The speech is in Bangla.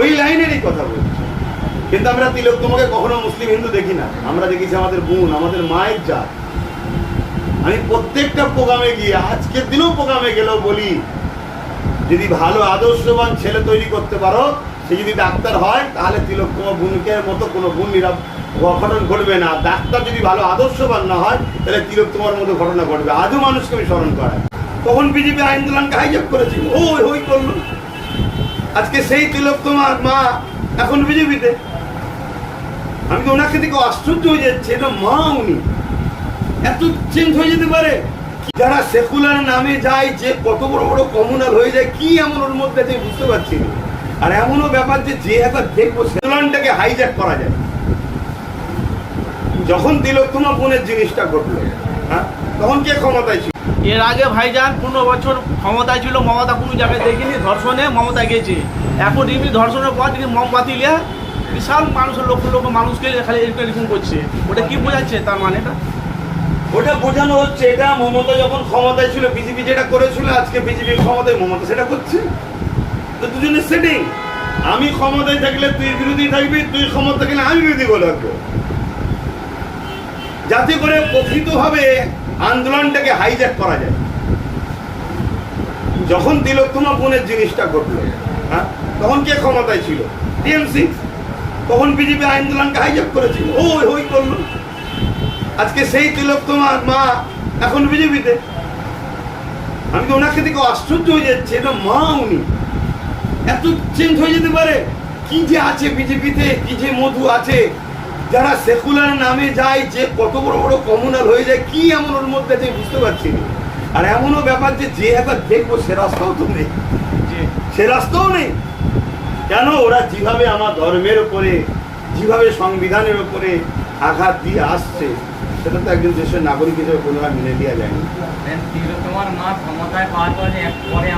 ওই লাইনেরই কথা বলছি। কিন্তু আমরা তিলোত্তমাকে কখনো মুসলিম হিন্দু দেখি না, আমরা দেখেছি আমাদের বোন, আমাদের মায়ের জাত। আমি প্রত্যেকটা প্রোগ্রামে গিয়ে, আজকের দিনেও প্রোগ্রামে গেলেও বলি, যদি ভালো আদর্শবান ছেলে তৈরি করতে পারো, সে যদি ডাক্তার হয়, তাহলে তিলোত্তমা বোনকে মতো কোনো বোন অঘটন ঘটবে না। ডাক্তার যদি ভালো আদর্শবান না হয়, তাহলে তিলোত্তমার মতো ঘটনা ঘটবে। আজও মানুষকে আমি স্মরণ করাই। তখন বিজেপি আন্দোলনকে হাইজ্যাক করেছিল, ওই করলো। আজকে সেই তিলোত্তমার মা এখন বিজেপিতে। আমি তো ওনাকে থেকে আশ্চর্য হয়ে যাচ্ছে, এটা মা, উনি এত চেঞ্জ হয়ে যেতে পারে? যারা সেকুলার নামে যায়, যে কত বড় বড় কমিউনাল হয়ে যায়, কি এমন ওর মধ্যে আছে বুঝতে পারছি না। আর এমনও ব্যাপার যে একবার দেখবো সেকুলারটাকে হাইজ্যাক করা যায়। যখন তিলোত্তমা বোনের জিনিসটা ঘটলো, হ্যাঁ, তখন কে ক্ষমতায় ছিল? এর আগে ভাইজান 15 বছর ক্ষমতায় ছিল, মমতা কোনো জায়গায় দেখিনি, ধর্ষণে মমতা গেছে। এখন এমনি ধর্ষণের পর তিনি মোমবাতি লিয়া বিশাল মানুষের লক্ষ লক্ষ মানুষকে খালি এরকম করছে। ওটা কি বোঝাচ্ছে তার মানে? এটা ওটা বোঝানো হচ্ছে, এটা মমতা যখন ক্ষমতায় ছিল, বিজেপি যেটা করেছিল, আজকে বিজেপি ক্ষমতায় মমতা সেটা করছে। তো দুজনের সেটিং। আমি ক্ষমতায় থাকলে তুই বিরোধী থাকবি, তুই ক্ষমতা থাকলে আমি বিরোধী বলে থাকবো, যাতে করে প্রকৃতভাবে আন্দোলনটাকে হাইজ্যাক করা যায়। যখন তিলোত্তমা বোনের জিনিসটা ঘটলো, হ্যাঁ, তখন কে ক্ষমতায় ছিল? টিএমসি। তখন বিজেপি আন্দোলনকে হাইজ্যাক করেছিল, ওই করলো। আজকে সেই তিলোত্তমার মা এখন বিজেপিতে। আমি তো ওনাকে থেকে আশ্চর্য হয়ে যাচ্ছে, এটা মা, উনি এত চেঞ্জ হয়ে যেতে পারে? কি যে আছে বিজেপিতে, কি যে মধু আছে। যারা সেকুলার নামে যায়, যে কত বড় বড় কমিউনাল হয়ে যায়, কি এমন ওর মধ্যে আছে বুঝতে পারছি না। আর এমনও ব্যাপার যে একবার দেখবো সে রাস্তাও তো নেই, সে রাস্তাও নেই। কেন? ওরা যেভাবে আমার ধর্মের উপরে, যেভাবে সংবিধানের উপরে আঘাত দিয়ে আসছে, সেটা তো একজন দেশের নাগরিক হিসেবে কোনোভাবে মেনে দেওয়া যায়নি। তিলোত্তমার মা ক্ষমতায় পাওয়ার পরে